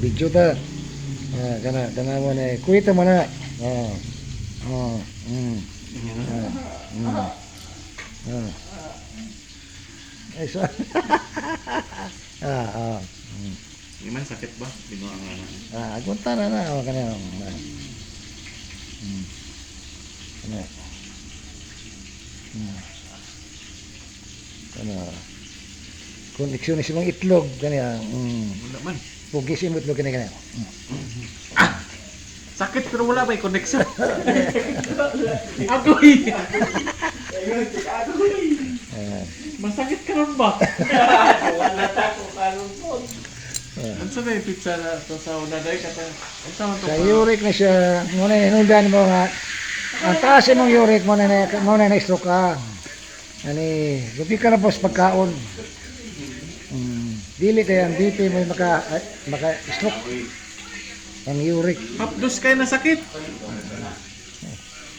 Video ta. Kana mo na kuwita mo na. Oh. Ay sa. Ah. Iman sakit ba? Bino ang ano. Agunta na kana. Kana. Kana. Koneksyon sa mga itlog kanya. Wala man. Pugis imong itlog kanya. Sakit pero wala may connection. Agoy. Masakit karon ba? Wala ta ko karon po. Unsa ba yung pizza na to sa una dai kata? Unsa man to? Sa uric na siya, muna hinundan mo nga. Ang taas mong uric mo na stroke ka. Ani, gupi ka na po sa pagkaon. Dili kaya ang BP mo maka stroke. Ang uric. Hapdos kay na sakit.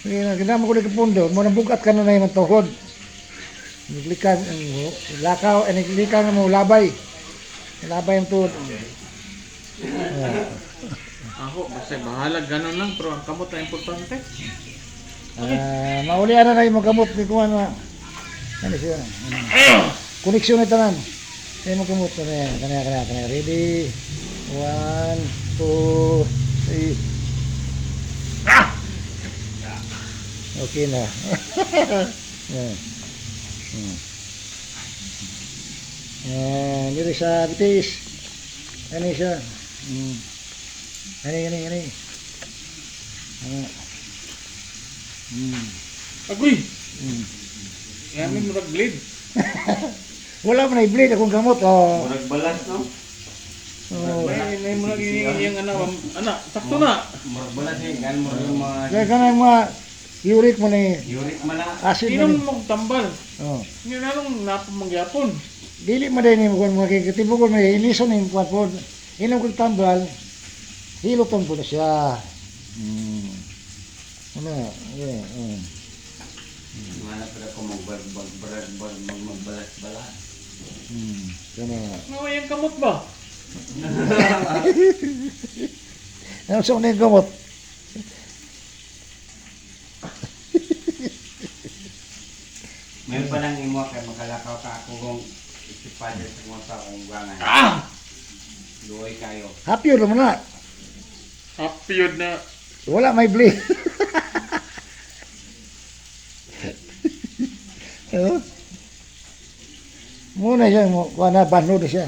Kaya mo ko dito pundo, mo nabugat ka na yung tuhod. Naglikan, lakaw, naglikan mo labay. Labay ang tuhod. Ako, basta bahala ganun lang pero ang kamot na importante. Maulian na rin mo gamot ni kuwan na. Ano siya? Koneksyon ito man. Kaya mo gamot na yan. Kanya. Ready? 1, 2, 3. Okay na. Dito sa bitis. Ano siya? Ano? Agoy. Yamin mo nag-bleed. Wala mo na i-bleed akong gamot. Murag balas no. May mo lagi yung anak, sakto na. Murag balas eh gan mo yung mga Kaya ka na yung mga uric mo na uric man na. acid mo Inom na. mo tambal. Oh. Yun na lang napamangyapon. Dili mo din yung kung makikitibog mo ilison yung kuwan po. Inom kong tambal, hiluton po na siya. Ano? Mana pala ko magbalas-balas. Kaya Naway ang kamot ba? ano sa unin gamot? May pa lang imo kay magalakaw ka ako kung isipadya sa mga sa akong gangan. Luoy kayo. Happy yun naman na. Happy yun na. Wala may bleed. Muna siya, wala banod siya.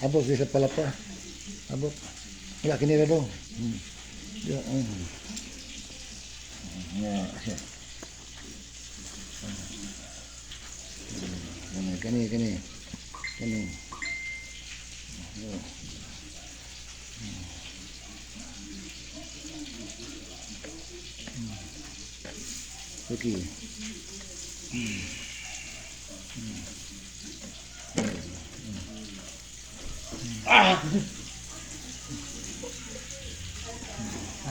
Abot siya sa palapa. Abot. Wala kinira daw. Siya. Kani. Okay.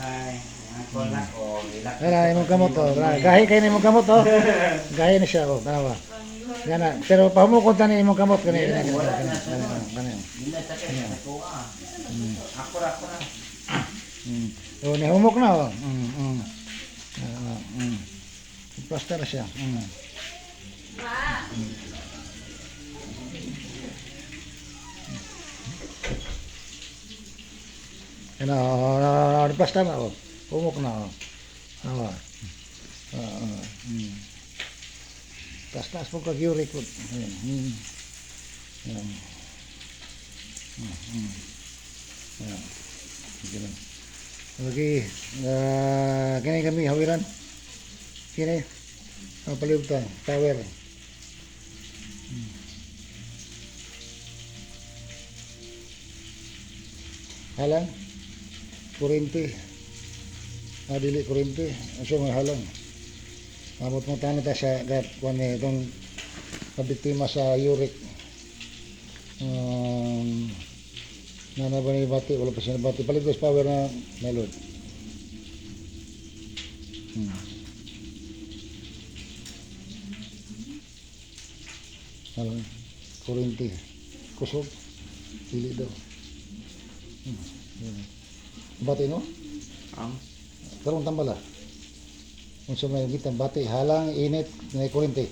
Ay, ako na ko ilak. Kaya imong kamot to. Gahi kayo na imong kamot to. Gahi na siya ko. Tanawa. Gana. Pero pamukot na ni imong kamot. Gana. Hindi na sakit na ko ah. Ako ra. O, nihumok na o. Basta na siya. Basta na o. Humok na o. Taas-taas mo kag-uric po. Ayan. Sige lang. Okay. Kini kami hawiran. Kini. Palihog ta. Tower. Halang. Kurente. Dili kurente. Aso nga halang. Abot mo tayo ta sa gat kung itong kabiktima sa uric. Na ba ni bati? Wala pa siya nabati. Palit ko sa power na melod. Alam, kurente. Kusog. Dili daw. Yan. Bati no? Ang Karong tambala. Kung sa may gitan bati, halang, init, may kurente.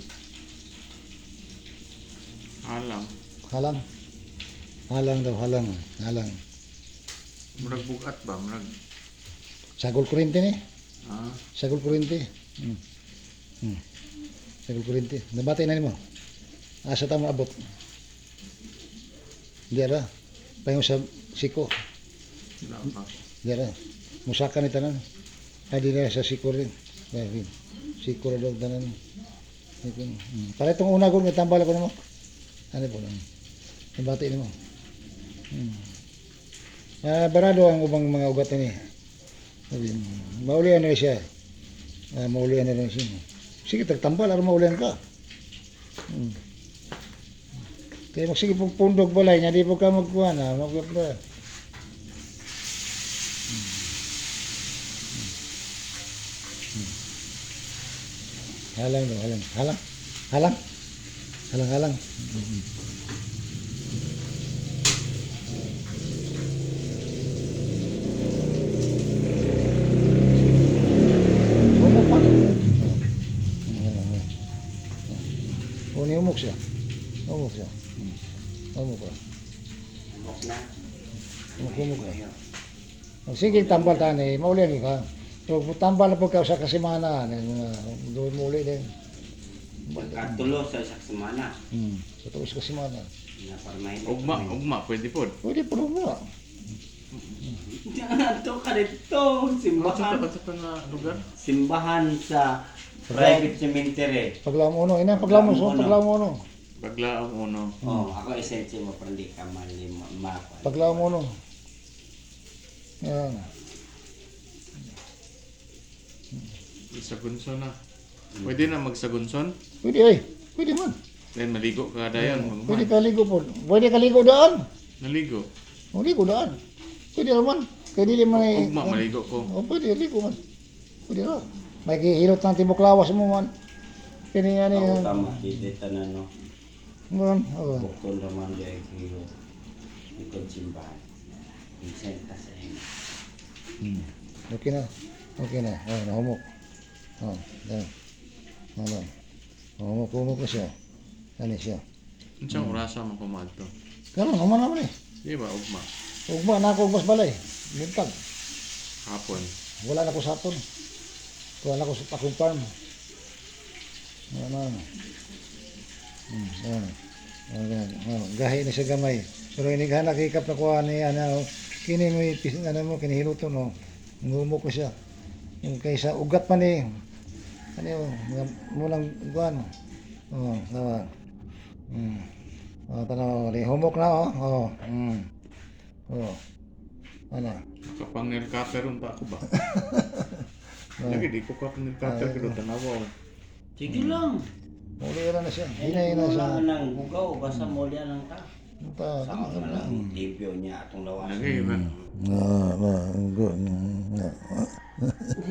alam. Halang. Halang daw, halang. Halang. Murag bugat ba? Murag. Sagol kurente ni. Ah. Sagol kurente. Sagol kurente. Nabati na nimo. Asa ta mo abot? Diara. Payo sa siko. Wala pa. Diara. Musaka ni tanan. Ay di na sa siko rin. Ay, siko rin daw tanan. Para itong una ko, may tambal ako nimo. Ano po lang. Nabati nimo. Barado ang ubang mga ugat ni. Maulian na siya. Maulian na rin siya. Sige, tagtambal, aron maulian ka. Kaya magsige pong pundog balay, nga di po ka magkuha na. Magkuha ba? Halang daw, halang. Halang. Halang. Halang, halang. Umok pa. Umok siya. Umok siya. Umok ka. Umok na. Umok ka. Sige, tambal tani. Maulian ka. So, tambal na po ka sa kasimana. Doon mo uli din. Pagkatulo sa isang semana. Sa tuos kasimana. Na para may Ugma, pwede po. Pwede po mo. Ito ka dito. Simbahan. Ano sa na lugar? Simbahan sa private cemetery. Paglaw mo uno. Ina, paglaw mo. So, paglaw mo uno. Bagla ang uno. Oh, ako esensya mo para hindi ka malima. Paglaw mo uno. Yan. Isagunson na. Pwede na magsagunson? Pwede ay. Pwede man. Then maligo ka dayon. Pwede kaligo po. Pwede kaligo daan. Naligo. Maligo daan. Pwede naman. Kaya dili man ay... Ugma, maligo ko. O, pwede. Ligo man. Pwede na. May kihilot ng tibok lawas mo man. Kini yan Ako yan. tama, hindi tanan no. Man. Oo. Bukton naman dahil kayo. Ikon simbahan. Insenta sa inyo. Okay na. Okay na. Oh, nahumok. Oh, yan. Ano. Humok na siya. Ano siya. Ang siyang orasa mo kumadto. Karon, human naman eh. Di ba, ugma? Ugma na ako ugbas balay. Lintag. Hapon. Wala na ko sapon. Wala na ko sa akong farm. Ano. Gahi na siya gamay. Pero inighan nakikap na kuha niya ano. Kini mo ano mo kinihiluto no. Ngumok ko siya. Yung kaysa ugat man eh. Ano yun, mulang guan. Oo, tawa. Tanaw, humok na oh. Oo. Ano? Kapangil kaperon pa ako ba? Lagi di ko kapangil kaper pero tanawa. Sige lang. Muli na siya. Hinay Hinay na siya. lang ng bugaw. Basta muli lang ka. Pa, Sama ka lang. Libyo niya atong lawas. Lagi ba?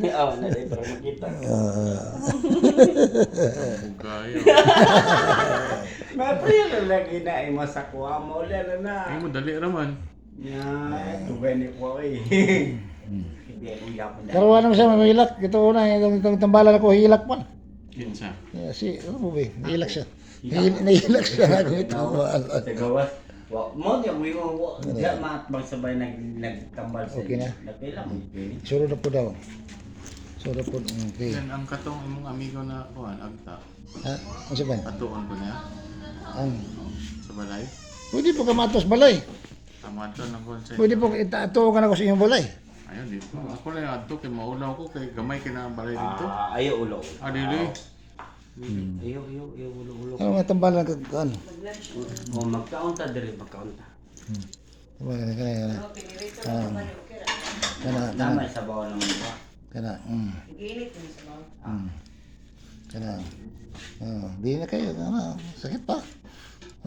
Oo, naday para makita. Bugayo. Mapriya na lagi na ay masakwa mo. Lala na. Ay mo dali raman. Ya, tubay ni po eh. Hindi ako yapon na. Karuan naman siya, may hilak. Ito una, itong tambalan ako, hilak man. Kinsa. Si, ano mo ba eh? Nahilak siya. Nahilak siya. Ako ito. Sa gawas. Mo di mo yung diya matbang sabay nagtambal sa. Okay na. Napila mo yun. Suro na po daw. Suro po. Okay. Then ang katong imong amigo na kuan agta. Ha? Ano siya ba? Atuon ko niya Ang, sa balay. pwede po ka matos balay. Tamato na ko sa. Pwede po ito ka na ko sa inyong balay. Ayun dito. Ako lang adto kay maulaw ko kay gamay kay na ang balay dito. Ayo ulo. Ah, dili. Ayo ulo. Ano nga tambalan ka? Ano? O magkaunta diri magkaunta. Kana. Namay sa bawa naman ba. Kana. Kana. Di na kayo. Ano? Sakit pa.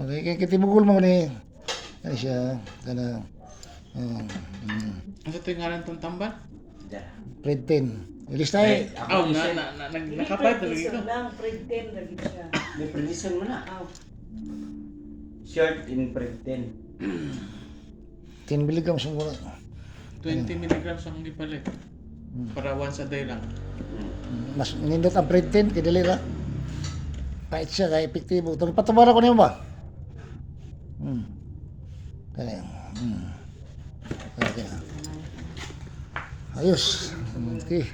Okay, kaya kitibugol mo ni. Ano siya? Kana. Ano sa tingalan tong tambal? Diyan. Fred 10. Ilis tayo. Oh, nakapay talaga ito. lang, pretend lagi siya. May prediction mo na. Short in pretend. 10 milligrams mo muna. 20 milligrams ang ipalit. Para once a day lang. Mas nindot ang Pred-10, kidali ra. Kahit siya, kaya epektibo. Itong patubara ko niyo ba? Kaya, Okay. Ayos. Okay.